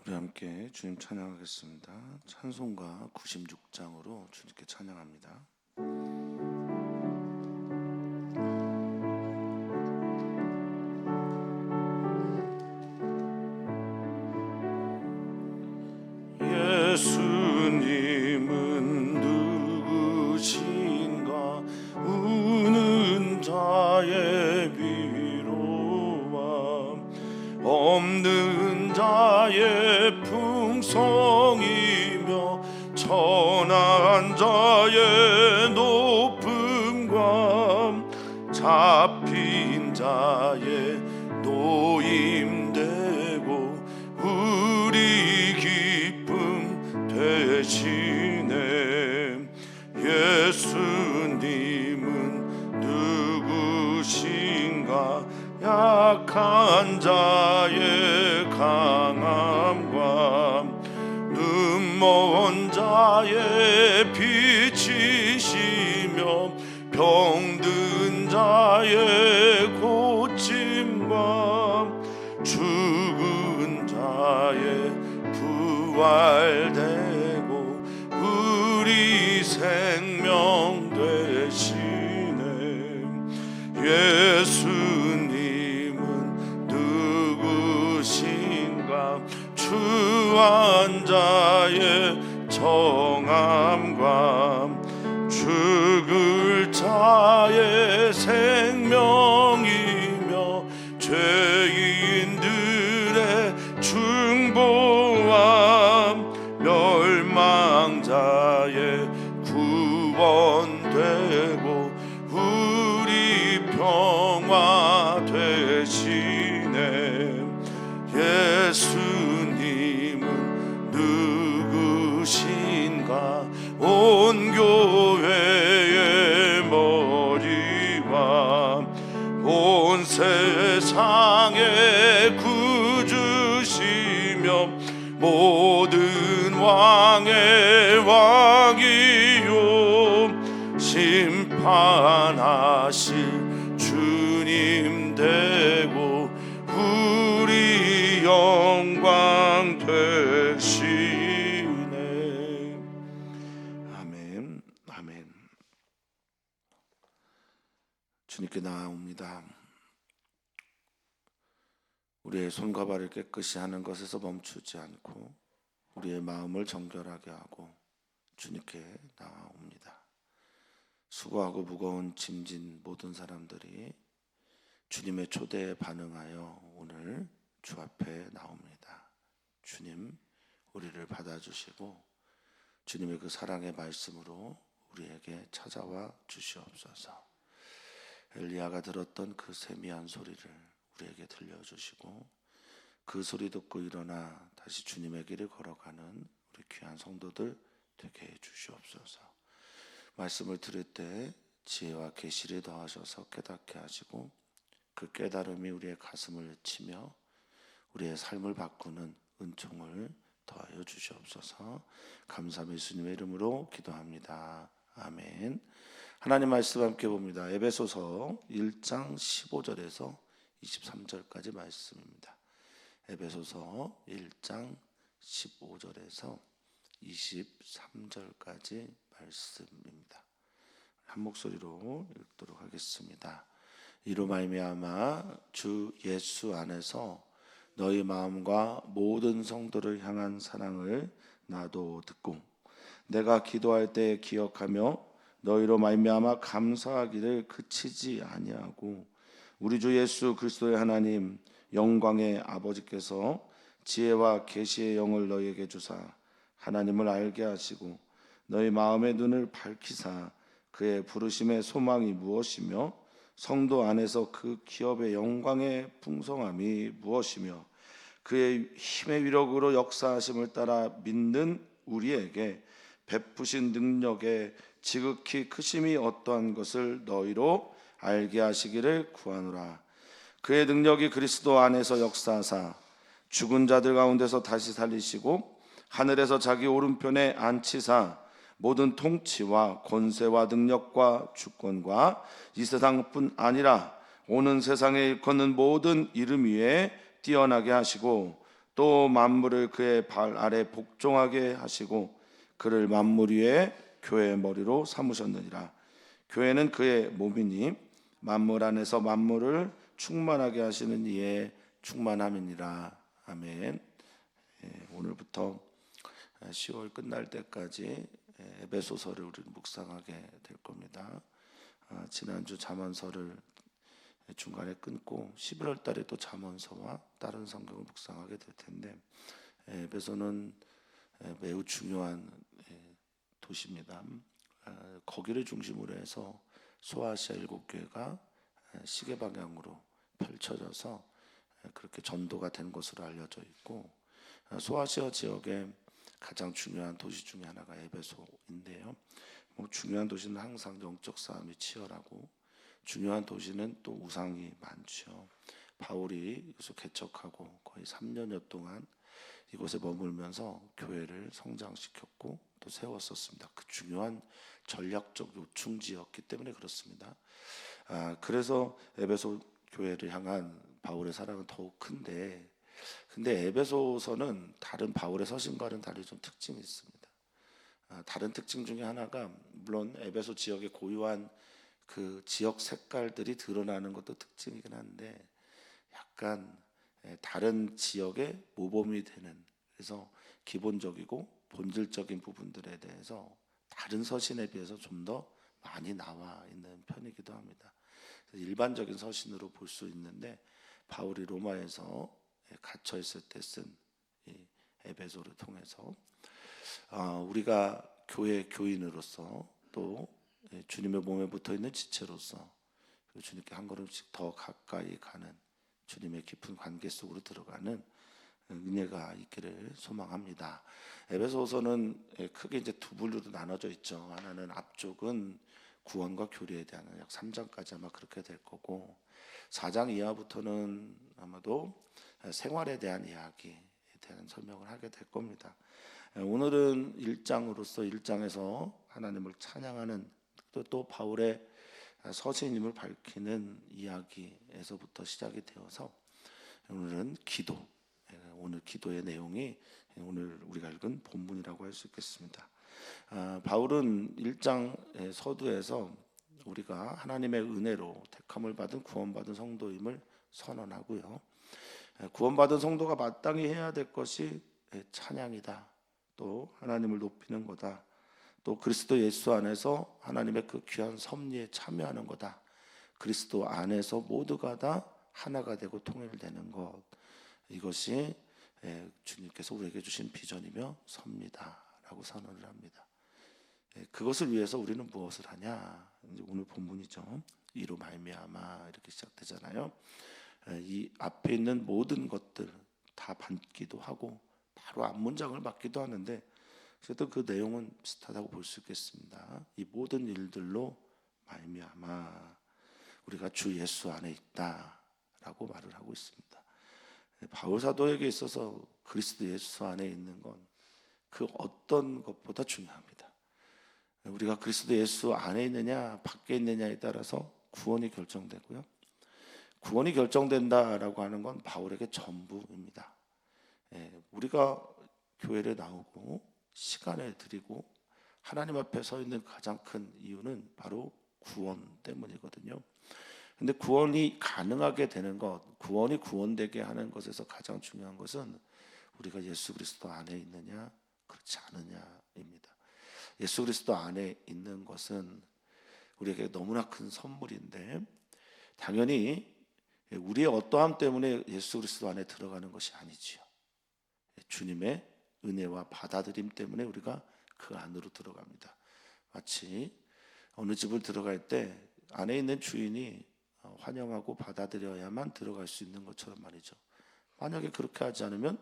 우리 함께 주님 찬양하겠습니다. 찬송가 96장으로 주님께 찬양합니다. 예수님은 누구신가? 우는 자의 위로함, 없는 자의 풍성이며 천한 자의 높음과 잡힌 자의 노임되고 우리 기쁨 되시네. 예수님은 누구신가? 약한 자의 강함과 눈먼 자의 빛이시며 병든 자의 고침과 죽은 자의 부활되고 우리 생명 되시네. 예수님은 누구신가? 추한 자의 정함과 죽을 자의 생명이며 죄인들의 중보와 멸망자의 구원되고 우리 평화 되시네. 예수님은 누구신가? 온 교회의 머리와 온 세상의 구주시며 모든 왕의 왕이요 심판하실 주님 되고 우리 영광 되시네. 아멘, 아멘. 주님께 나아옵니다. 우리의 손과 발을 깨끗이 하는 것에서 멈추지 않고 우리의 마음을 정결하게 하고 주님께 나아옵니다. 수고하고 무거운 짐진 모든 사람들이 주님의 초대에 반응하여 오늘 주 앞에 나옵니다. 주님, 우리를 받아주시고 주님의 그 사랑의 말씀으로 우리에게 찾아와 주시옵소서. 엘리야가 들었던 그 세미한 소리를 우리에게 들려주시고 그 소리 듣고 일어나 다시 주님의 길을 걸어가는 우리 귀한 성도들 되게 해주시옵소서. 말씀을 들을 때 지혜와 계시를 더하셔서 깨닫게 하시고 그 깨달음이 우리의 가슴을 치며 우리의 삶을 바꾸는 은총을 더하여 주시옵소서. 감사함 예수님의 이름으로 기도합니다. 아멘. 하나님 말씀 함께 봅니다. 에베소서 1장 15절에서 23절까지 말씀입니다. 에베소서 1장 15절에서 23절까지 말씀입니다. 한 목소리로 읽도록 하겠습니다. 이로 말미암아 주 예수 안에서 너희 마음과 모든 성도를 향한 사랑을 나도 듣고 내가 기도할 때 기억하며 너희로 말미암아 감사하기를 그치지 아니하고 우리 주 예수 그리스도의 하나님 영광의 아버지께서 지혜와 계시의 영을 너희에게 주사 하나님을 알게 하시고 너희 마음의 눈을 밝히사 그의 부르심의 소망이 무엇이며 성도 안에서 그 기업의 영광의 풍성함이 무엇이며 그의 힘의 위력으로 역사하심을 따라 믿는 우리에게 베푸신 능력의 지극히 크심이 어떠한 것을 너희로 알게 하시기를 구하노라. 그의 능력이 그리스도 안에서 역사하사 죽은 자들 가운데서 다시 살리시고 하늘에서 자기 오른편에 앉히사 모든 통치와 권세와 능력과 주권과 이 세상뿐 아니라 오는 세상에 일컫는 모든 이름 위에 뛰어나게 하시고 또 만물을 그의 발 아래 복종하게 하시고 그를 만물 위에 교회의 머리로 삼으셨느니라. 교회는 그의 몸이니 만물 안에서 만물을 충만하게 하시는 이의 충만함이니라. 아멘. 오늘부터 10월 끝날 때까지 에베소서를 우리는 묵상하게 될 겁니다. 지난주 잠언서를 중간에 끊고 11월 달에 또 잠언서와 다른 성경을 묵상하게 될 텐데, 에베소는 매우 중요한 도시입니다. 거기를 중심으로 해서 소아시아 7교회가 시계 방향으로 펼쳐져서 그렇게 전도가 된 것으로 알려져 있고, 소아시아 지역의 가장 중요한 도시 중에 하나가 에베소인데요. 중요한 도시는 항상 영적 싸움이 치열하고, 중요한 도시는 또 우상이 많죠. 바울이 이것을 개척하고 거의 3년여 동안 이곳에 머물면서 교회를 성장시켰고 또 세웠었습니다. 그 중요한 전략적 요충지였기 때문에 그렇습니다. 그래서 에베소 교회를 향한 바울의 사랑은 더욱 큰데, 근데 에베소서는 다른 바울의 서신과는 달리 좀 특징이 있습니다. 다른 특징 중에 하나가, 물론 에베소 지역의 고유한 그 지역 색깔들이 드러나는 것도 특징이긴 한데, 약간 다른 지역의 모범이 되는, 그래서 기본적이고 본질적인 부분들에 대해서 다른 서신에 비해서 좀 더 많이 나와 있는 편이기도 합니다. 일반적인 서신으로 볼 수 있는데, 바울이 로마에서 갇혀 있을 때 쓴 에베소를 통해서 우리가 교회 교인으로서 또 주님의 몸에 붙어 있는 지체로서 주님께 한 걸음씩 더 가까이 가는, 주님의 깊은 관계 속으로 들어가는 은혜가 있기를 소망합니다. 에베소서는 크게 이제 두 분류로 나눠져 있죠. 하나는 앞쪽은 구원과 교리에 대한, 약 3장까지 아마 그렇게 될 거고, 4장 이하부터는 아마도 생활에 대한 이야기에 대한 설명을 하게 될 겁니다. 오늘은 1장으로서 1장에서 하나님을 찬양하는, 또 바울의 서신임을 밝히는 이야기에서부터 시작이 되어서 오늘은 기도, 오늘 기도의 내용이 오늘 우리가 읽은 본문이라고 할 수 있겠습니다. 바울은 1장 서두에서 우리가 하나님의 은혜로 택함을 받은 구원받은 성도임을 선언하고요, 구원받은 성도가 마땅히 해야 될 것이 찬양이다, 또 하나님을 높이는 거다, 또 그리스도 예수 안에서 하나님의 그 귀한 섭리에 참여하는 거다, 그리스도 안에서 모두가 다 하나가 되고 통일되는 것, 이것이 주님께서 우리에게 주신 비전이며 섭리다라고 선언을 합니다. 그것을 위해서 우리는 무엇을 하냐? 이제 오늘 본문이죠. 이로 말미암아 이렇게 시작되잖아요. 이 앞에 있는 모든 것들 다 받기도 하고 바로 앞 문장을 받기도 하는데, 그래도 그 내용은 비슷하다고 볼 수 있겠습니다. 이 모든 일들로 말미암아 우리가 주 예수 안에 있다라고 말을 하고 있습니다. 바울 사도에게 있어서 그리스도 예수 안에 있는 건 그 어떤 것보다 중요합니다. 우리가 그리스도 예수 안에 있느냐 밖에 있느냐에 따라서 구원이 결정되고요, 구원이 결정된다라고 하는 건 바울에게 전부입니다. 우리가 교회를 나오고 시간을 드리고 하나님 앞에 서 있는 가장 큰 이유는 바로 구원 때문이거든요. 근데 구원이 가능하게 되는 것, 구원이 구원되게 하는 것에서 가장 중요한 것은 우리가 예수 그리스도 안에 있느냐 그렇지 않느냐입니다. 예수 그리스도 안에 있는 것은 우리에게 너무나 큰 선물인데, 당연히 우리의 어떠함 때문에 예수 그리스도 안에 들어가는 것이 아니지요. 주님의 은혜와 받아들임 때문에 우리가 그 안으로 들어갑니다. 마치 어느 집을 들어갈 때 안에 있는 주인이 환영하고 받아들여야만 들어갈 수 있는 것처럼 말이죠. 만약에 그렇게 하지 않으면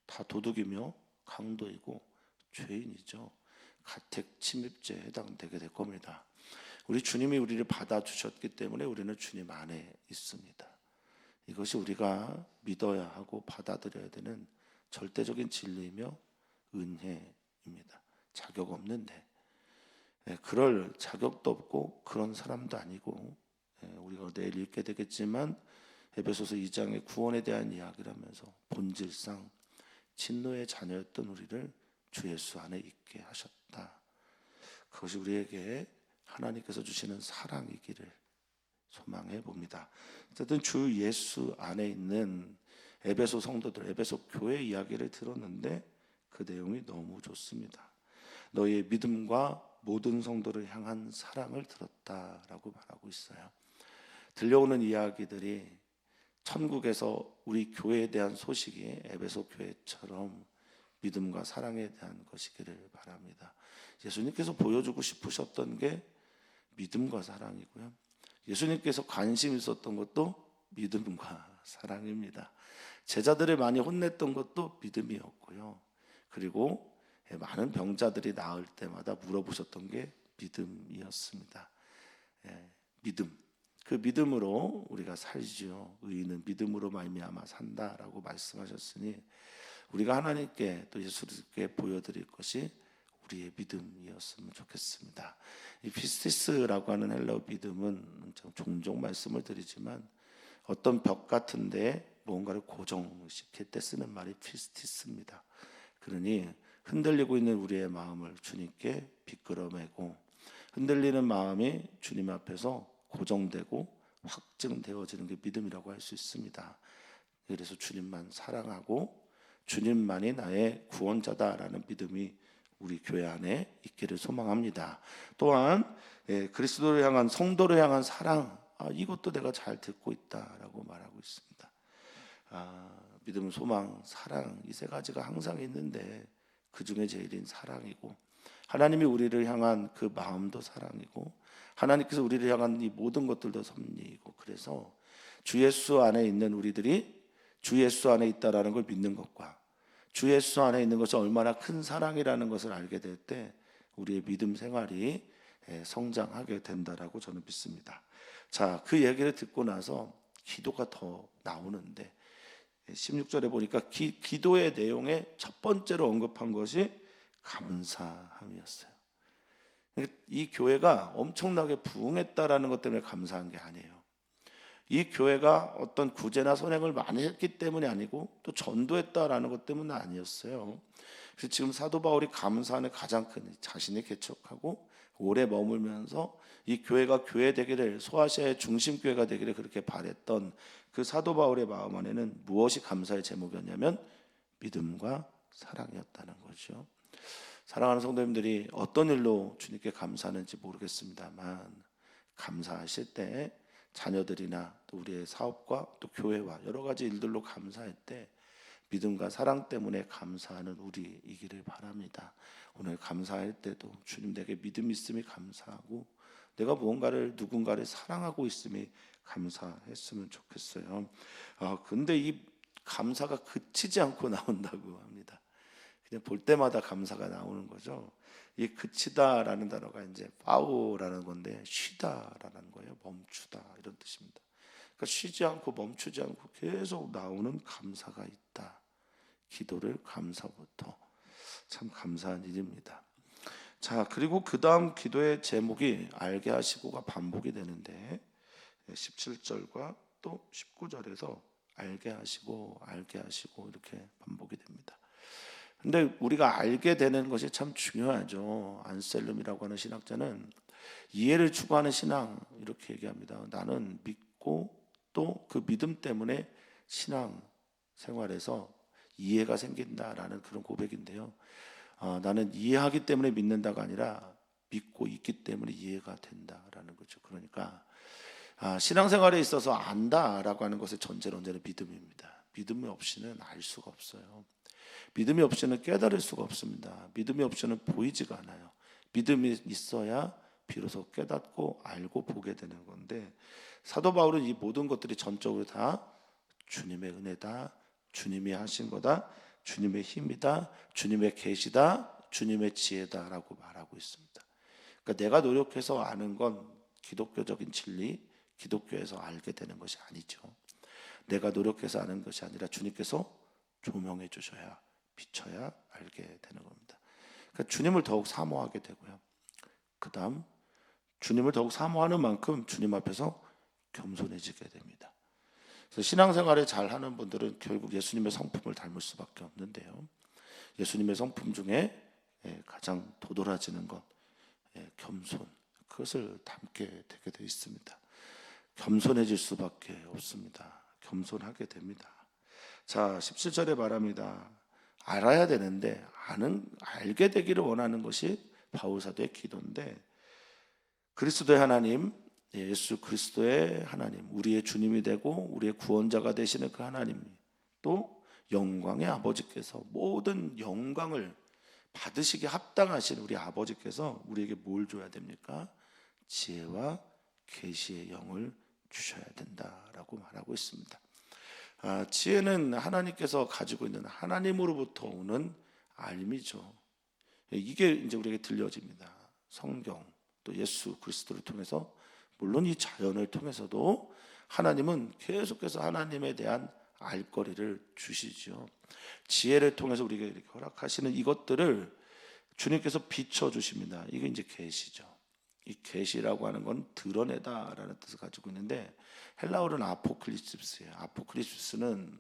다 도둑이며 강도이고 죄인이죠. 가택 침입죄에 해당되게 될 겁니다. 우리 주님이 우리를 받아주셨기 때문에 우리는 주님 안에 있습니다. 이것이 우리가 믿어야 하고 받아들여야 되는 절대적인 진리이며 은혜입니다. 자격 없는데, 그럴 자격도 없고 그런 사람도 아니고, 우리가 내일 읽게 되겠지만 에베소서 2장의 구원에 대한 이야기를 하면서 본질상 진노의 자녀였던 우리를 주 예수 안에 있게 하셨다. 그것이 우리에게 하나님께서 주시는 사랑이기를 소망해 봅니다. 어쨌든 주 예수 안에 있는 에베소 성도들, 에베소 교회 이야기를 들었는데 그 내용이 너무 좋습니다. 너희의 믿음과 모든 성도를 향한 사랑을 들었다라고 말하고 있어요. 들려오는 이야기들이 천국에서 우리 교회에 대한 소식이 에베소 교회처럼 믿음과 사랑에 대한 것이기를 바랍니다. 예수님께서 보여주고 싶으셨던 게 믿음과 사랑이고요. 예수님께서 관심 있었던 것도 믿음과 사랑입니다. 제자들을 많이 혼냈던 것도 믿음이었고요. 그리고 많은 병자들이 나을 때마다 물어보셨던 게 믿음이었습니다. 믿음. 그 믿음으로 우리가 살지요. 의인은 믿음으로 말미암아 산다라고 말씀하셨으니 우리가 하나님께 또 예수님께 보여드릴 것이 우리의 믿음이었으면 좋겠습니다. 이 피스티스라고 하는 헬라어 믿음은 종종 말씀을 드리지만 어떤 벽 같은데 무언가를 고정시킬 때 쓰는 말이 피스티스입니다. 그러니 흔들리고 있는 우리의 마음을 주님께 비끄러매고 흔들리는 마음이 주님 앞에서 고정되고 확증되어지는 게 믿음이라고 할 수 있습니다. 그래서 주님만 사랑하고 주님만이 나의 구원자다라는 믿음이 우리 교회 안에 있기를 소망합니다. 또한 그리스도를 향한 성도를 향한 사랑, 이것도 내가 잘 듣고 있다라고 말하고 있습니다. 믿음, 소망, 사랑 이 세 가지가 항상 있는데 그 중에 제일인 사랑이고 하나님이 우리를 향한 그 마음도 사랑이고 하나님께서 우리를 향한 이 모든 것들도 섭리이고 그래서 주 예수 안에 있는 우리들이 주 예수 안에 있다라는 걸 믿는 것과 주 예수 안에 있는 것이 얼마나 큰 사랑이라는 것을 알게 될 때 우리의 믿음 생활이 성장하게 된다라고 저는 믿습니다. 자, 그 얘기를 듣고 나서 기도가 더 나오는데 16절에 보니까 기도의 내용에 첫 번째로 언급한 것이 감사함이었어요. 이 교회가 엄청나게 부흥했다라는 것 때문에 감사한 게 아니에요. 이 교회가 어떤 구제나 선행을 많이 했기 때문이 아니고 또 전도했다라는 것 때문은 아니었어요. 그래서 지금 사도 바울이 감사하는 가장 큰 자신이 개척하고 오래 머물면서 이 교회가 교회 되기를 소아시아의 중심 교회가 되기를 그렇게 바랬던 그 사도 바울의 마음 안에는 무엇이 감사의 제목이었냐면 믿음과 사랑이었다는 거죠. 사랑하는 성도님들이 어떤 일로 주님께 감사하는지 모르겠습니다만 감사하실 때 자녀들이나 또 우리의 사업과 또 교회와 여러 가지 일들로 감사할 때 믿음과 사랑 때문에 감사하는 우리이기를 바랍니다. 오늘 감사할 때도 주님 내게 믿음이 있음이 감사하고 내가 무언가를 누군가를 사랑하고 있음이 감사했으면 좋겠어요. 근데 이 감사가 그치지 않고 나온다고 합니다. 그냥 볼 때마다 감사가 나오는 거죠. 이 그치다라는 단어가 이제 파우라는 건데 쉬다라는 거예요. 멈추다 이런 뜻입니다. 그러니까 쉬지 않고 멈추지 않고 계속 나오는 감사가 있다. 기도를 감사부터 참 감사한 일입니다. 자, 그리고 그 다음 기도의 제목이 알게 하시고가 반복이 되는데 17절과 또 19절에서 알게 하시고 이렇게 반복이 됩니다. 근데 우리가 알게 되는 것이 참 중요하죠. 안셀름이라고 하는 신학자는 이해를 추구하는 신앙 이렇게 얘기합니다. 나는 믿고 또 그 믿음 때문에 신앙 생활에서 이해가 생긴다라는 그런 고백인데요. 나는 이해하기 때문에 믿는다가 아니라 믿고 있기 때문에 이해가 된다라는 거죠. 그러니까 신앙생활에 있어서 안다라고 하는 것의 전제는 언제나 믿음입니다. 믿음이 없이는 알 수가 없어요. 믿음이 없이는 깨달을 수가 없습니다. 믿음이 없이는 보이지가 않아요. 믿음이 있어야 비로소 깨닫고 알고 보게 되는 건데 사도 바울은 이 모든 것들이 전적으로 다 주님의 은혜다, 주님이 하신 거다, 주님의 힘이다, 주님의 계시다, 주님의 지혜다라고 말하고 있습니다. 그러니까 내가 노력해서 아는 건 기독교적인 진리, 기독교에서 알게 되는 것이 아니죠. 내가 노력해서 아는 것이 아니라 주님께서 조명해 주셔야 비춰야 알게 되는 겁니다. 그러니까 주님을 더욱 사모하게 되고요. 그 다음 주님을 더욱 사모하는 만큼 주님 앞에서 겸손해지게 됩니다. 그래서 신앙생활을 잘 하는 분들은 결국 예수님의 성품을 닮을 수밖에 없는데요. 예수님의 성품 중에 가장 도드라지는 것, 겸손, 그것을 담게 되게 되어 있습니다. 겸손해질 수밖에 없습니다. 겸손하게 됩니다. 자, 17절에 말합니다. 알아야 되는데 알게 되기를 원하는 것이 바울사도의 기도인데, 그리스도의 하나님, 예수 그리스도의 하나님, 우리의 주님이 되고 우리의 구원자가 되시는 그 하나님, 또 영광의 아버지께서 모든 영광을 받으시기에 합당하신 우리 아버지께서 우리에게 뭘 줘야 됩니까? 지혜와 계시의 영을 주셔야 된다라고 말하고 있습니다. 지혜는 하나님께서 가지고 있는 하나님으로부터 오는 알미죠. 이게 이제 우리에게 들려집니다. 성경, 또 예수 그리스도를 통해서, 물론 이 자연을 통해서도 하나님은 계속해서 하나님에 대한 알거리를 주시죠. 지혜를 통해서 우리에게 이렇게 허락하시는 이것들을 주님께서 비춰주십니다. 이게 이제 계시죠. 이 계시라고 하는 건 드러내다라는 뜻을 가지고 있는데, 헬라어로는 아포클립스예요. 아포클립스는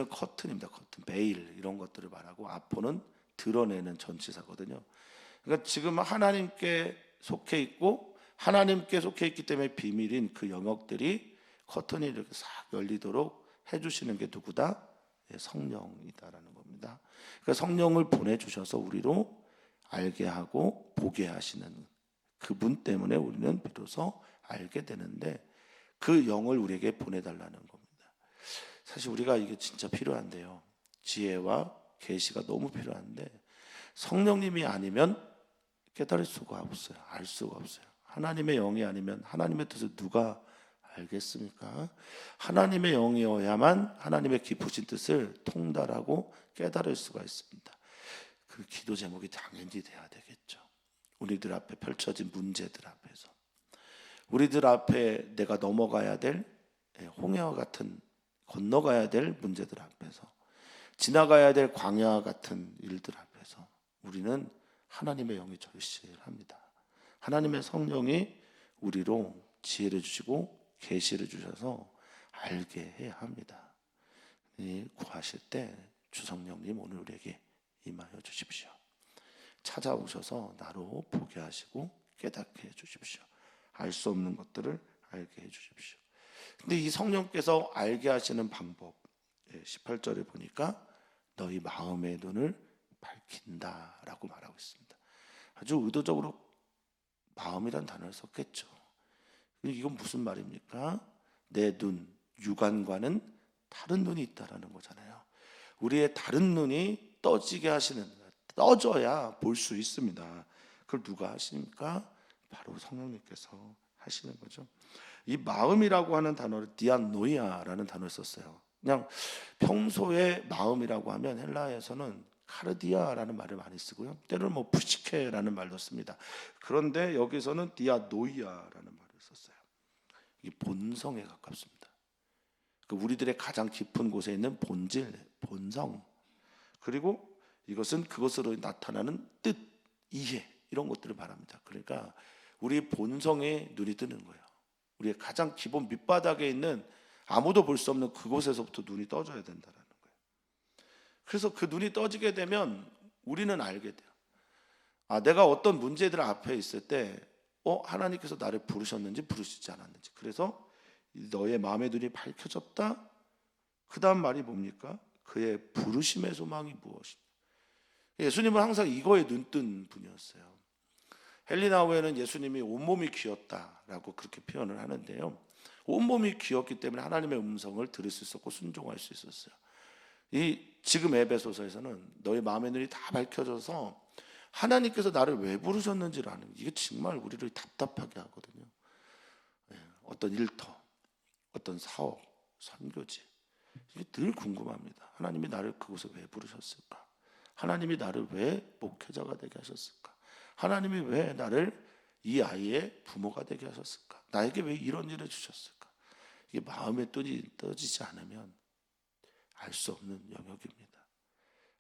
커튼입니다. 커튼, 베일 이런 것들을 말하고, 아포는 드러내는 전치사거든요. 그러니까 지금 하나님께 속해 있고 하나님께 속해 있기 때문에 비밀인 그 영역들이 커튼이 이렇게 싹 열리도록 해주시는 게 누구다? 성령이다라는 겁니다. 그러니까 성령을 보내주셔서 우리로 알게 하고 보게 하시는 그분 때문에 우리는 비로소 알게 되는데, 그 영을 우리에게 보내달라는 겁니다. 사실 우리가 이게 진짜 필요한데요, 지혜와 계시가 너무 필요한데 성령님이 아니면 깨달을 수가 없어요. 알 수가 없어요. 하나님의 영이 아니면 하나님의 뜻을 누가 알겠습니까? 하나님의 영이어야만 하나님의 깊으신 뜻을 통달하고 깨달을 수가 있습니다. 그 기도 제목이 당연히 돼야 되겠죠. 우리들 앞에 펼쳐진 문제들 앞에서, 우리들 앞에 내가 넘어가야 될 홍해와 같은, 건너가야 될 문제들 앞에서, 지나가야 될 광야와 같은 일들 앞에서 우리는 하나님의 영이 절실합니다. 하나님의 성령이 우리로 지혜를 주시고 계시를 주셔서 알게 해야 합니다. 구하실 때 주성령님 오늘 우리에게 임하여 주십시오. 찾아오셔서 나로 보게 하시고 깨닫게 해 주십시오. 알 수 없는 것들을 알게 해 주십시오. 근데 이 성령께서 알게 하시는 방법, 18절에 보니까 너희 마음의 눈을 밝힌다라고 말하고 있습니다. 아주 의도적으로 마음이란 단어를 썼겠죠. 이건 무슨 말입니까? 내 눈, 육안과는 다른 눈이 있다라는 거잖아요. 우리의 다른 눈이 떠지게 하시는, 떠져야 볼 수 있습니다. 그걸 누가 하십니까? 바로 성령님께서 하시는 거죠. 이 마음이라고 하는 단어를 디아노이아라는 단어를 썼어요. 그냥 평소에 마음이라고 하면 헬라에서는 카르디아라는 말을 많이 쓰고요, 때로는 뭐 푸시케라는 말도 씁니다. 그런데 여기서는 디아노이아라는 말을 썼어요. 이 본성에 가깝습니다. 우리들의 가장 깊은 곳에 있는 본질, 본성, 그리고 이것은 그것으로 나타나는 뜻, 이해, 이런 것들을 말합니다. 그러니까 우리 본성에 눈이 뜨는 거예요. 우리의 가장 기본 밑바닥에 있는 아무도 볼 수 없는 그곳에서부터 눈이 떠져야 된다는 거예요. 그래서 그 눈이 떠지게 되면 우리는 알게 돼요. 내가 어떤 문제들 앞에 있을 때 하나님께서 나를 부르셨는지 부르시지 않았는지. 그래서 너의 마음의 눈이 밝혀졌다. 그 다음 말이 뭡니까? 그의 부르심의 소망이 무엇이냐. 예수님은 항상 이거에 눈뜬 분이었어요. 헬리나우에는 예수님이 온몸이 귀었다라고 그렇게 표현을 하는데요, 온몸이 귀었기 때문에 하나님의 음성을 들을 수 있었고 순종할 수 있었어요. 지금 에베소서에서는 너희 마음의 눈이 다 밝혀져서 하나님께서 나를 왜 부르셨는지를 아는, 이게 정말 우리를 답답하게 하거든요. 어떤 일터, 어떤 사업, 선교지, 이게 늘 궁금합니다. 하나님이 나를 그곳에 왜 부르셨을까? 하나님이 나를 왜 목회자가 되게 하셨을까? 하나님이 왜 나를 이 아이의 부모가 되게 하셨을까? 나에게 왜 이런 일을 주셨을까? 이게 마음의 눈이 떠지지 않으면 알 수 없는 영역입니다.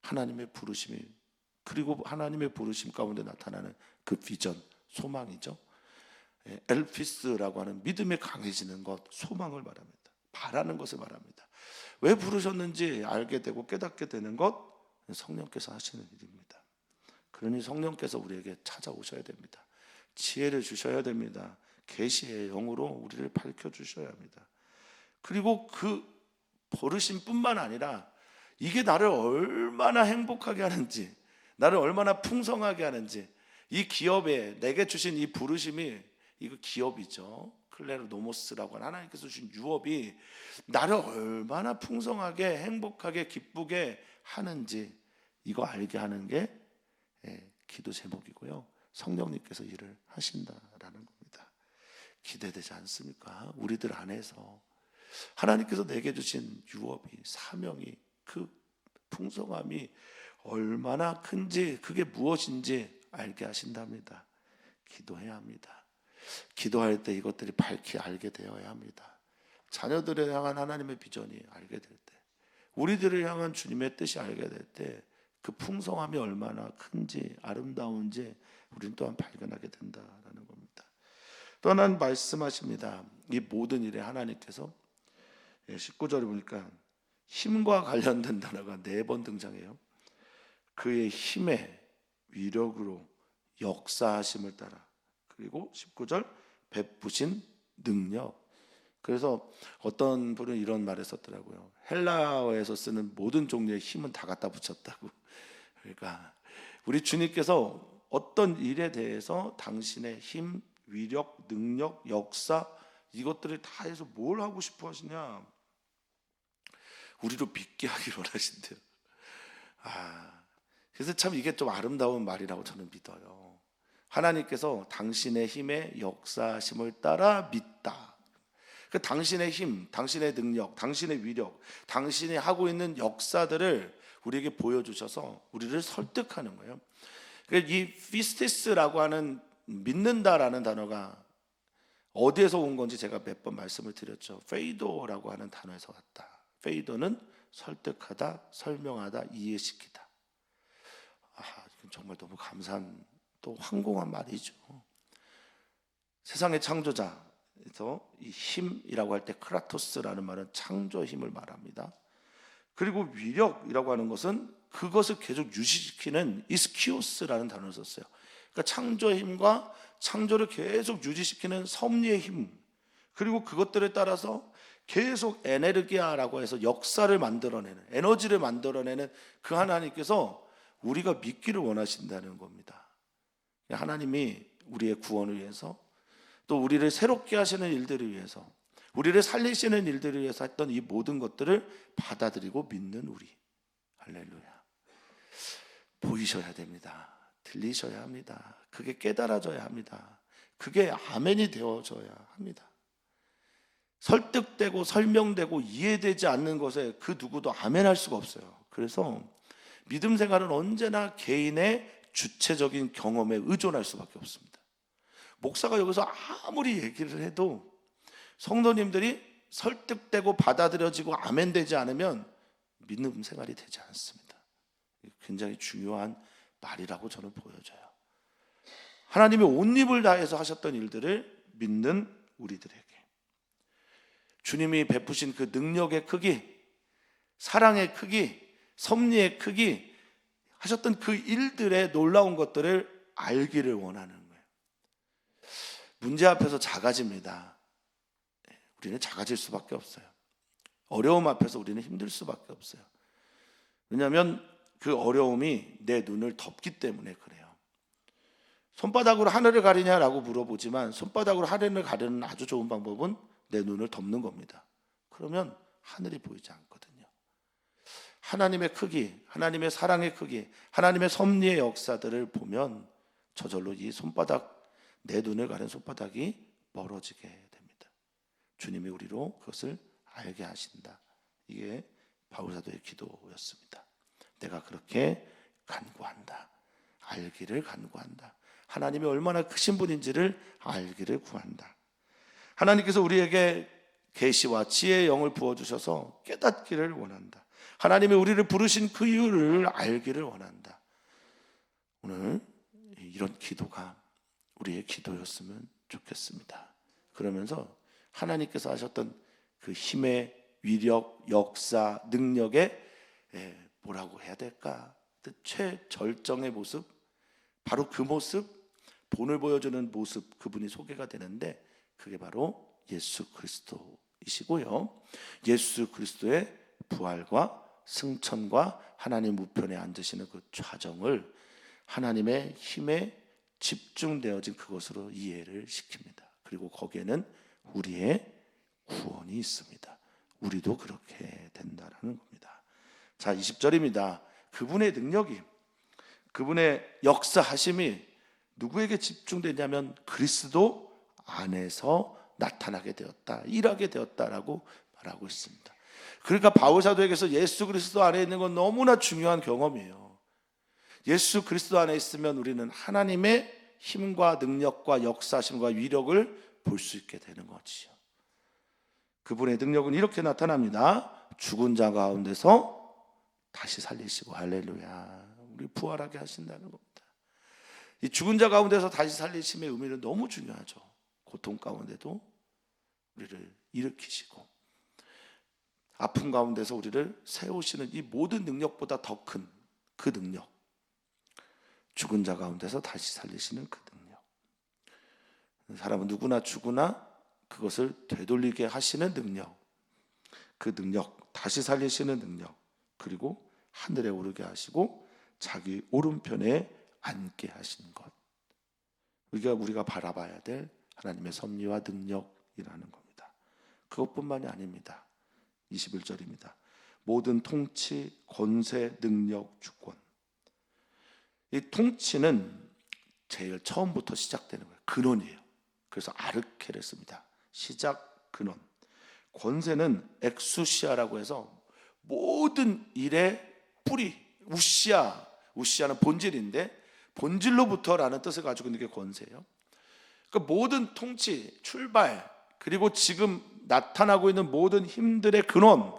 하나님의 부르심이, 그리고 하나님의 부르심 가운데 나타나는 그 비전, 소망이죠. 엘피스라고 하는 믿음에 강해지는 것, 소망을 말합니다. 바라는 것을 말합니다. 왜 부르셨는지 알게 되고 깨닫게 되는 것, 성령께서 하시는 일입니다. 그러니 성령께서 우리에게 찾아오셔야 됩니다. 지혜를 주셔야 됩니다. 계시의 영으로 우리를 밝혀주셔야 합니다. 그리고 그 버르심 뿐만 아니라 이게 나를 얼마나 행복하게 하는지, 나를 얼마나 풍성하게 하는지, 이 기업에 내게 주신 이 부르심이, 이거 기업이죠. 클레르노모스라고 하는 하나님께서 주신 유업이 나를 얼마나 풍성하게 행복하게 기쁘게 하는지, 이거 알게 하는 게 기도 제목이고요. 성령님께서 일을 하신다라는 겁니다. 기대되지 않습니까? 우리들 안에서 하나님께서 내게 주신 유업이, 사명이, 그 풍성함이 얼마나 큰지, 그게 무엇인지 알게 하신답니다. 기도해야 합니다. 기도할 때 이것들이 밝히 알게 되어야 합니다. 자녀들을 향한 하나님의 비전이 알게 될 때, 우리들을 향한 주님의 뜻이 알게 될 때, 그 풍성함이 얼마나 큰지, 아름다운지 우리는 또한 발견하게 된다라는 겁니다. 또 하나는 말씀하십니다. 이 모든 일에 하나님께서 19절에 보니까 힘과 관련된 단어가 4번 등장해요. 그의 힘의 위력으로 역사하심을 따라, 그리고 19절 베푸신 능력. 그래서 어떤 분은 이런 말을 썼더라고요. 헬라어에서 쓰는 모든 종류의 힘은 다 갖다 붙였다고. 그러니까 우리 주님께서 어떤 일에 대해서 당신의 힘, 위력, 능력, 역사, 이것들을 다 해서 뭘 하고 싶어 하시냐? 우리로 믿게 하기를 원하신대요. 그래서 참 이게 좀 아름다운 말이라고 저는 믿어요. 하나님께서 당신의 힘의 역사심을 따라 믿다. 그 당신의 힘, 당신의 능력, 당신의 위력, 당신이 하고 있는 역사들을 우리에게 보여주셔서 우리를 설득하는 거예요. 이 피스티스라고 하는 믿는다라는 단어가 어디에서 온 건지 제가 몇 번 말씀을 드렸죠. 페이도라고 하는 단어에서 왔다. 페이도는 설득하다, 설명하다, 이해시키다. 이건 정말 너무 감사한, 또 황공한 말이죠. 세상의 창조자에서 이 힘이라고 할 때 크라토스라는 말은 창조 힘을 말합니다. 그리고 위력이라고 하는 것은 그것을 계속 유지시키는 이스키오스라는 단어를 썼어요. 그러니까 창조의 힘과 창조를 계속 유지시키는 섭리의 힘, 그리고 그것들에 따라서 계속 에네르기아라고 해서 역사를 만들어내는, 에너지를 만들어내는 그 하나님께서 우리가 믿기를 원하신다는 겁니다. 하나님이 우리의 구원을 위해서, 또 우리를 새롭게 하시는 일들을 위해서, 우리를 살리시는 일들을 위해서 했던 이 모든 것들을 받아들이고 믿는 우리. 할렐루야. 보이셔야 됩니다. 들리셔야 합니다. 그게 깨달아져야 합니다. 그게 아멘이 되어져야 합니다. 설득되고 설명되고 이해되지 않는 것에 그 누구도 아멘할 수가 없어요. 그래서 믿음 생활은 언제나 개인의 주체적인 경험에 의존할 수밖에 없습니다. 목사가 여기서 아무리 얘기를 해도 성도님들이 설득되고 받아들여지고 아멘되지 않으면 믿음 생활이 되지 않습니다. 굉장히 중요한 말이라고 저는 보여져요. 하나님이 온 힘을 다해서 하셨던 일들을 믿는 우리들에게 주님이 베푸신 그 능력의 크기, 사랑의 크기, 섭리의 크기, 하셨던 그 일들의 놀라운 것들을 알기를 원하는 거예요. 문제 앞에서 작아집니다. 우리는 작아질 수밖에 없어요. 어려움 앞에서 우리는 힘들 수밖에 없어요. 왜냐하면 그 어려움이 내 눈을 덮기 때문에 그래요. 손바닥으로 하늘을 가리냐라고 물어보지만 손바닥으로 하늘을 가리는 아주 좋은 방법은 내 눈을 덮는 겁니다. 그러면 하늘이 보이지 않거든요. 하나님의 크기, 하나님의 사랑의 크기, 하나님의 섭리의 역사들을 보면 저절로 이 손바닥, 내 눈을 가린 손바닥이 멀어지게 됩니다. 주님이 우리로 그것을 알게 하신다. 이게 바울사도의 기도였습니다. 내가 그렇게 간구한다. 알기를 간구한다. 하나님이 얼마나 크신 분인지를 알기를 구한다. 하나님께서 우리에게 계시와 지혜의 영을 부어주셔서 깨닫기를 원한다. 하나님이 우리를 부르신 그 이유를 알기를 원한다. 오늘 이런 기도가 우리의 기도였으면 좋겠습니다. 그러면서 하나님께서 하셨던 그 힘의 위력, 역사, 능력의 뭐라고 해야 될까? 최절정의 모습, 바로 그 모습, 본을 보여주는 모습, 그분이 소개가 되는데 그게 바로 예수 그리스도이시고요. 예수 그리스도의 부활과 승천과 하나님 우편에 앉으시는 그 과정을 하나님의 힘에 집중되어진 그것으로 이해를 시킵니다. 그리고 거기에는 우리의 구원이 있습니다. 우리도 그렇게 된다라는 겁니다. 자, 20절입니다. 그분의 능력이, 그분의 역사하심이 누구에게 집중되냐면 그리스도 안에서 나타나게 되었다, 일하게 되었다라고 말하고 있습니다. 그러니까 바울 사도에게서 예수 그리스도 안에 있는 건 너무나 중요한 경험이에요. 예수 그리스도 안에 있으면 우리는 하나님의 힘과 능력과 역사심과 위력을 볼 수 있게 되는 거지요. 그분의 능력은 이렇게 나타납니다. 죽은 자 가운데서 다시 살리시고, 할렐루야, 우리 부활하게 하신다는 겁니다. 이 죽은 자 가운데서 다시 살리심의 의미는 너무 중요하죠. 고통 가운데도 우리를 일으키시고 아픔 가운데서 우리를 세우시는 이 모든 능력보다 더 큰 그 능력, 죽은 자 가운데서 다시 살리시는 그 능력. 사람은 누구나 죽으나 그것을 되돌리게 하시는 능력, 그 능력, 다시 살리시는 능력, 그리고 하늘에 오르게 하시고 자기 오른편에 앉게 하신 것, 우리가 바라봐야 될 하나님의 섭리와 능력이라는 겁니다. 그것뿐만이 아닙니다. 21절입니다. 모든 통치, 권세, 능력, 주권. 이 통치는 제일 처음부터 시작되는 거예요. 근원이에요. 그래서 아르케를 씁니다. 시작, 근원. 권세는 엑수시아라고 해서 모든 일의 뿌리, 우시아는 본질인데 본질로부터라는 뜻을 가지고 있는 게 권세예요. 그러니까 모든 통치, 출발, 그리고 지금 나타나고 있는 모든 힘들의 근원,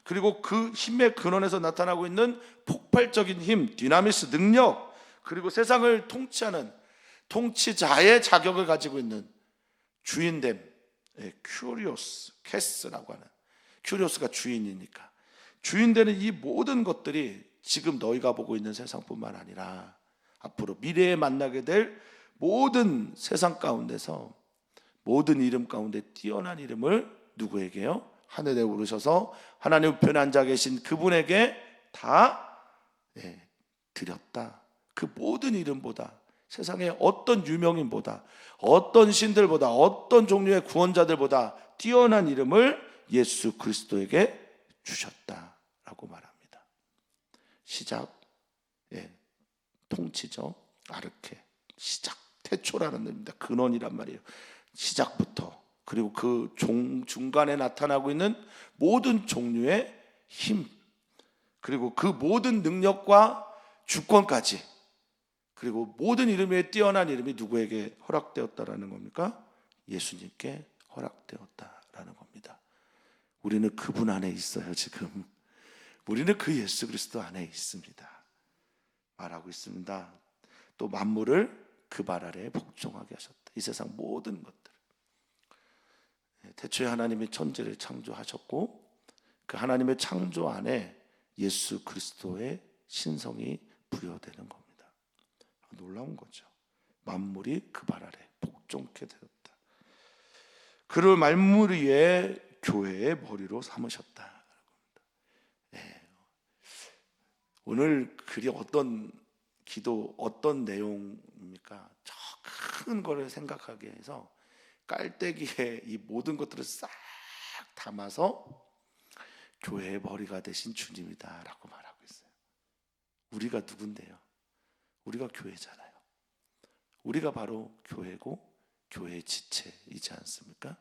그리고 그 힘의 근원에서 나타나고 있는 폭발적인 힘, 디나미스, 능력, 그리고 세상을 통치하는 통치자의 자격을 가지고 있는 주인됨, 큐리오스, 캐스라고 하는, 큐리오스가 주인이니까 주인되는 이 모든 것들이 지금 너희가 보고 있는 세상뿐만 아니라 앞으로 미래에 만나게 될 모든 세상 가운데서, 모든 이름 가운데 뛰어난 이름을 누구에게요? 하늘에 오르셔서 하나님 우편에 앉아 계신 그분에게 다 드렸다. 그 모든 이름보다, 세상의 어떤 유명인보다, 어떤 신들보다, 어떤 종류의 구원자들보다 뛰어난 이름을 예수 그리스도에게 주셨다라고 말합니다. 시작, 통치죠. 아르케, 시작, 태초라는 의미입니다. 근원이란 말이에요. 시작부터, 그리고 그 중간에 나타나고 있는 모든 종류의 힘, 그리고 그 모든 능력과 주권까지, 그리고 모든 이름에 뛰어난 이름이 누구에게 허락되었다라는 겁니까? 예수님께 허락되었다라는 겁니다. 우리는 그분 안에 있어요. 지금 우리는 그 예수 그리스도 안에 있습니다. 말하고 있습니다. 또 만물을 그 발 아래에 복종하게 하셨다. 이 세상 모든 것들, 태초에 하나님이 천지를 창조하셨고 그 하나님의 창조 안에 예수 그리스도의 신성이 부여되는 겁니다. 놀라운 거죠. 만물이 그 발 아래 복종케 되었다. 그를 만물 위에 교회의 머리로 삼으셨다. 오늘 글이 어떤 기도, 어떤 내용입니까? 저 큰 거를 생각하게 해서 깔때기에 이 모든 것들을 싹 담아서 교회의 머리가 되신 주님이다 라고 말하고 있어요. 우리가 누군데요? 우리가 교회잖아요. 우리가 바로 교회고 교회의 지체이지 않습니까?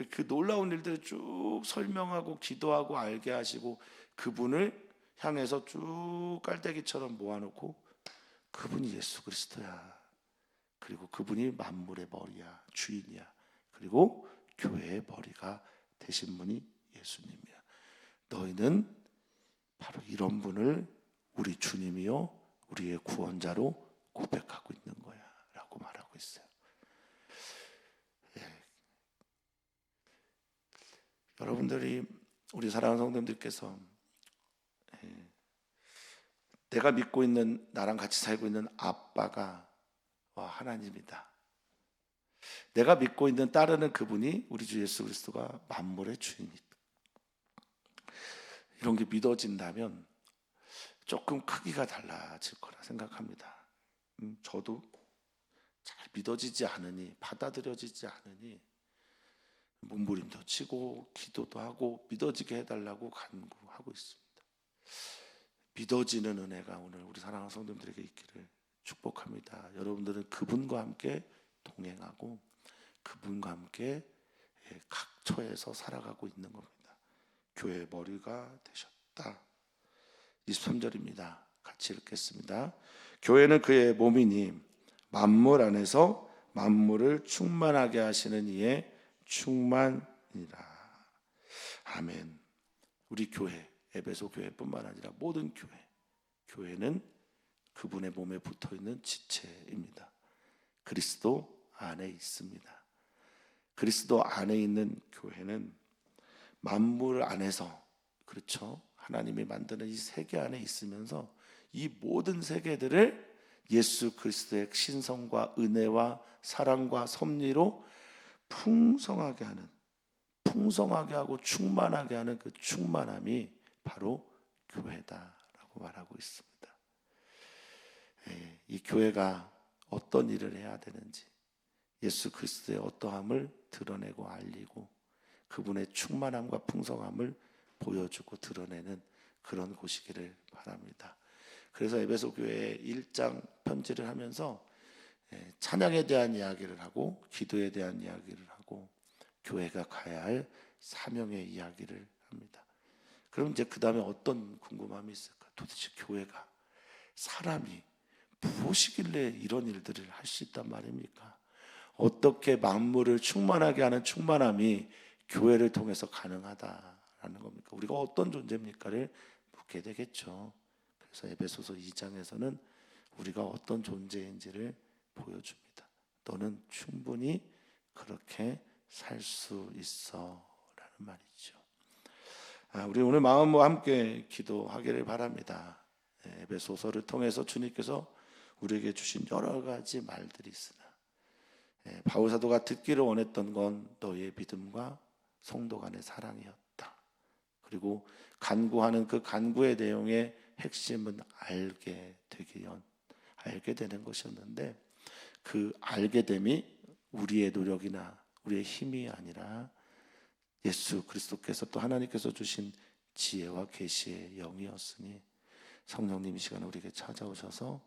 그 놀라운 일들을 쭉 설명하고 기도하고 알게 하시고 그분을 향해서 쭉 깔때기처럼 모아놓고 그분이 예수 그리스도야. 그리고 그분이 만물의 머리야, 주인이야. 그리고 교회의 머리가 되신 분이 예수님이야. 너희는 바로 이런 분을 우리 주님이요 우리의 구원자로 고백하고 있는 거야 라고 말하고 있어요. 여러분들이, 우리 사랑하는 성도님들께서 내가 믿고 있는, 나랑 같이 살고 있는 아빠가 하나님이다. 내가 믿고 있는, 따르는 그분이 우리 주 예수 그리스도가 만물의 주인이다. 이런 게 믿어진다면 조금 크기가 달라질 거라 생각합니다. 저도 잘 믿어지지 않으니, 받아들여지지 않으니 몸부림도 치고 기도도 하고 믿어지게 해달라고 간구하고 있습니다. 믿어지는 은혜가 오늘 우리 사랑하는 성도님들에게 있기를 축복합니다. 여러분들은 그분과 함께 동행하고 그분과 함께 각 처에서 살아가고 있는 겁니다. 교회의 머리가 되셨다. 23절입니다. 같이 읽겠습니다. 교회는 그의 몸이니 만물 안에서 만물을 충만하게 하시는 이의 충만이라. 아멘. 우리 교회, 에베소 교회뿐만 아니라 모든 교회는 그분의 몸에 붙어있는 지체입니다. 그리스도 안에 있습니다. 그리스도 안에 있는 교회는 만물 안에서, 그렇죠, 하나님이 만드는 이 세계 안에 있으면서 이 모든 세계들을 예수 그리스도의 신성과 은혜와 사랑과 섭리로 풍성하게 하는, 풍성하게 하고 충만하게 하는 그 충만함이 바로 교회다라고 말하고 있습니다. 이 교회가 어떤 일을 해야 되는지, 예수 그리스도의 어떠함을 드러내고 알리고 그분의 충만함과 풍성함을 보여주고 드러내는 그런 곳이기를 바랍니다. 그래서 에베소 교회에 1장 편지를 하면서 찬양에 대한 이야기를 하고 기도에 대한 이야기를 하고 교회가 가야 할 사명의 이야기를 합니다. 그럼 이제 그 다음에 어떤 궁금함이 있을까? 도대체 교회가, 사람이 무엇이길래 이런 일들을 할 수 있단 말입니까? 어떻게 만물을 충만하게 하는 충만함이 교회를 통해서 가능하다라는 겁니까? 우리가 어떤 존재입니까를 묻게 되겠죠. 그래서 에베소서 2장에서는 우리가 어떤 존재인지를 보여줍니다. 너는 충분히 그렇게 살 수 있어 라는 말이죠. 우리 오늘 마음과 함께 기도하기를 바랍니다. 에베소서를 통해서 주님께서 우리에게 주신 여러 가지 말들이 있으나 바울 사도가 듣기를 원했던 건 너의 믿음과 성도 간의 사랑이었다. 그리고 간구하는 그 간구의 내용의 핵심은 알게 되는 것이었는데, 그 알게 됨이 우리의 노력이나 우리의 힘이 아니라 예수 그리스도께서 또 하나님께서 주신 지혜와 계시의 영이었으니 성령님 이 시간에 우리에게 찾아오셔서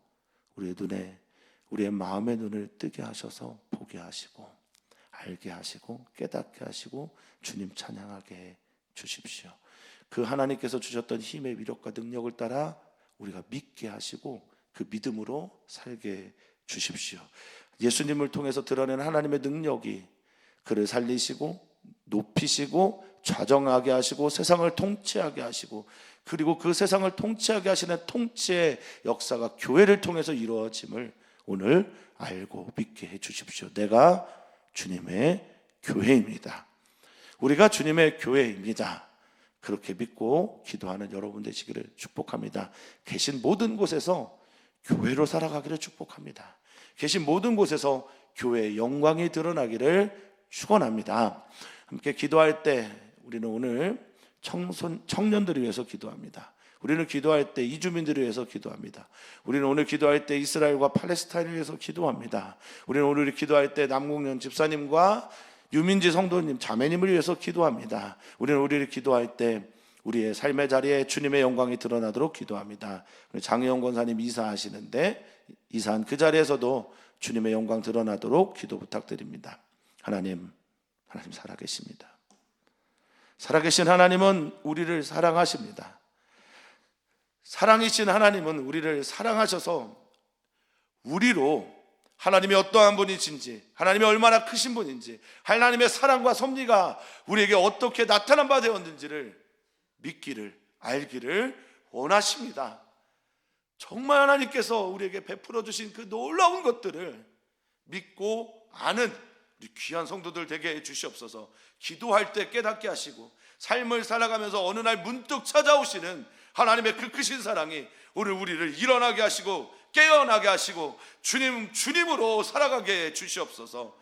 우리의 눈에, 우리의 마음의 눈을 뜨게 하셔서 보게 하시고 알게 하시고 깨닫게 하시고 주님 찬양하게 해 주십시오. 그 하나님께서 주셨던 힘의 위력과 능력을 따라 우리가 믿게 하시고 그 믿음으로 살게 해 주십시오. 예수님을 통해서 드러낸 하나님의 능력이 그를 살리시고 높이시고 좌정하게 하시고 세상을 통치하게 하시고, 그리고 그 세상을 통치하게 하시는 통치의 역사가 교회를 통해서 이루어짐을 오늘 알고 믿게 해 주십시오. 내가 주님의 교회입니다. 우리가 주님의 교회입니다. 그렇게 믿고 기도하는 여러분 되시기를 축복합니다. 계신 모든 곳에서 교회로 살아가기를 축복합니다. 계신 모든 곳에서 교회의 영광이 드러나기를 축원합니다. 함께 기도할 때 우리는 오늘 청년들을 위해서 기도합니다. 우리는 기도할 때 이주민들을 위해서 기도합니다. 우리는 오늘 기도할 때 이스라엘과 팔레스타인을 위해서 기도합니다. 우리는 오늘 기도할 때 남궁련 집사님과 유민지 성도님, 자매님을 위해서 기도합니다. 우리를 기도할 때 우리의 삶의 자리에 주님의 영광이 드러나도록 기도합니다. 장혜영 권사님 이사하시는데 이사한 그 자리에서도 주님의 영광 드러나도록 기도 부탁드립니다. 하나님 살아계십니다. 살아계신 하나님은 우리를 사랑하십니다. 사랑이신 하나님은 우리를 사랑하셔서 우리로 하나님이 어떠한 분이신지, 하나님이 얼마나 크신 분인지, 하나님의 사랑과 섭리가 우리에게 어떻게 나타난 바 되었는지를 믿기를, 알기를 원하십니다. 정말 하나님께서 우리에게 베풀어 주신 그 놀라운 것들을 믿고 아는 우리 귀한 성도들 되게 해 주시옵소서. 기도할 때 깨닫게 하시고 삶을 살아가면서 어느 날 문득 찾아오시는 하나님의 그 크신 사랑이 우리를 일어나게 하시고 깨어나게 하시고 주님으로 살아가게 해 주시옵소서.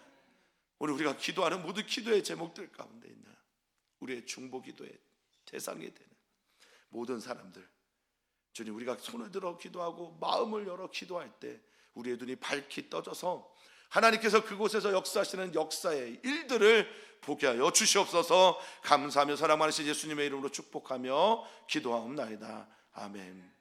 오늘 우리가 기도하는 모든 기도의 제목들 가운데 있는 우리의 중보 기도의 대상이 되는 모든 사람들, 주님, 우리가 손을 들어 기도하고 마음을 열어 기도할 때 우리의 눈이 밝히 떠져서 하나님께서 그곳에서 역사하시는 역사의 일들을 보게 하여 주시옵소서. 감사하며 사랑 많으신 예수님의 이름으로 축복하며 기도하옵나이다. 아멘.